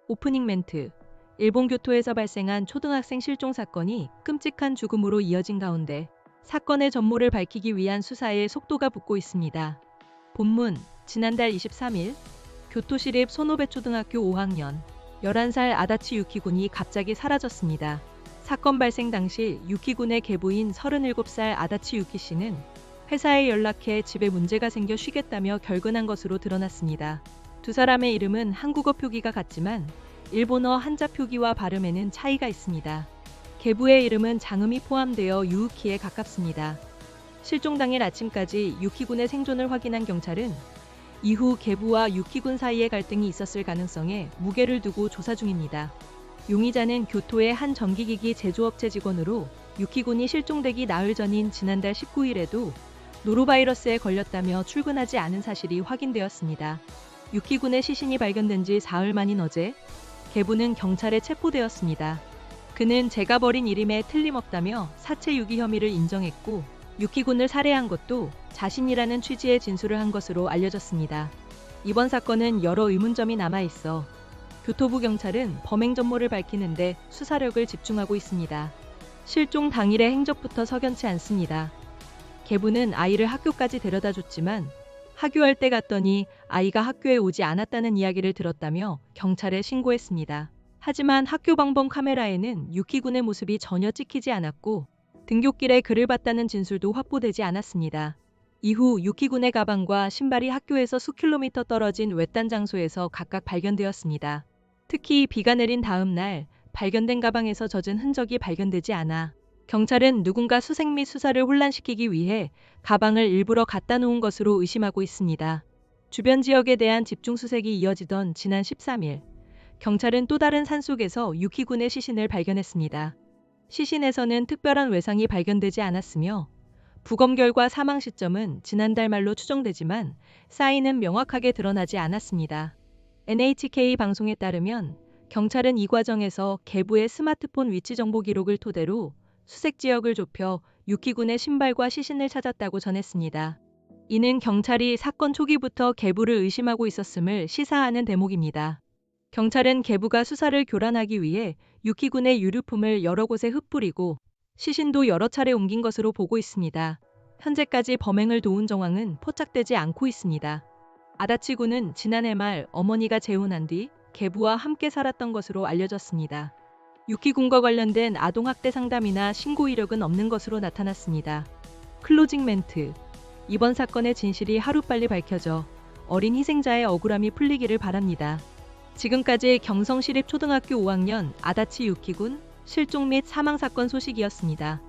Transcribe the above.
오프닝 멘트. 일본 교토에서 발생한 초등학생 실종 사건이 끔찍한 죽음으로 이어진 가운데 사건의 전모를 밝히기 위한 수사에 속도가 붙고 있습니다. 본문. 지난달 23일 교토시립 소노베초등학교 5학년 11살 아다치 유키군이 갑자기 사라졌습니다. 사건 발생 당시 유키군의 계부인 37살 아다치 유키 씨는 회사에 연락해 집에 문제가 생겨 쉬겠다며 결근한 것으로 드러났습니다. 두 사람의 이름은 한국어 표기가 같지만 일본어 한자 표기와 발음에는 차이가 있습니다. 계부의 이름은 장음이 포함되어 유우키에 가깝습니다. 실종 당일 아침까지 유키군의 생존을 확인한 경찰은 이후 계부와 유키군 사이에 갈등이 있었을 가능성에 무게를 두고 조사 중입니다. 용의자는 교토의 한 전기기기 제조업체 직원으로 유키군이 실종되기 나흘 전인 지난달 19일에도 노로바이러스에 걸렸다며 출근하지 않은 사실이 확인되었습니다. 유키군의 시신이 발견된 지 사흘 만인 어제 계부는 경찰에 체포되었습니다. 그는 제가 벌인 일임에 틀림없다며 사체 유기 혐의를 인정했고 유키군을 살해한 것도 자신이라는 취지의 진술을 한 것으로 알려졌습니다. 이번 사건은 여러 의문점이 남아있어 교토부 경찰은 범행 전모를 밝히는데 수사력을 집중하고 있습니다. 실종 당일의 행적부터 석연치 않습니다. 계부는 아이를 학교까지 데려다 줬지만 하교할 때 갔더니 아이가 학교에 오지 않았다는 이야기를 들었다며 경찰에 신고했습니다. 하지만 학교 방범 카메라에는 유키군의 모습이 전혀 찍히지 않았고 등굣길에 그를 봤다는 진술도 확보되지 않았습니다. 이후 유키군의 가방과 신발이 학교에서 수킬로미터 떨어진 외딴 장소에서 각각 발견되었습니다. 특히 비가 내린 다음 날 발견된 가방에서 젖은 흔적이 발견되지 않아 경찰은 누군가 수색 및 수사를 혼란시키기 위해 가방을 일부러 갖다 놓은 것으로 의심하고 있습니다. 주변 지역에 대한 집중 수색이 이어지던 지난 13일, 경찰은 또 다른 산속에서 유키군의 시신을 발견했습니다. 시신에서는 특별한 외상이 발견되지 않았으며 부검 결과 사망 시점은 지난달 말로 추정되지만 사인은 명확하게 드러나지 않았습니다. NHK 방송에 따르면 경찰은 이 과정에서 계부의 스마트폰 위치 정보 기록을 토대로 수색 지역을 좁혀 유키군의 신발과 시신을 찾았다고 전했습니다. 이는 경찰이 사건 초기부터 계부를 의심하고 있었음을 시사하는 대목입니다. 경찰은 계부가 수사를 교란하기 위해 유키군의 유류품을 여러 곳에 흩뿌리고 시신도 여러 차례 옮긴 것으로 보고 있습니다. 현재까지 범행을 도운 정황은 포착되지 않고 있습니다. 아다치 군은 지난해 말 어머니가 재혼한 뒤 계부와 함께 살았던 것으로 알려졌습니다. 유키군과 관련된 아동학대 상담이나 신고 이력은 없는 것으로 나타났습니다. 클로징 멘트. 이번 사건의 진실이 하루빨리 밝혀져 어린 희생자의 억울함이 풀리기를 바랍니다. 지금까지 경성시립초등학교 5학년 아다치 유키군 실종 및 사망 사건 소식이었습니다.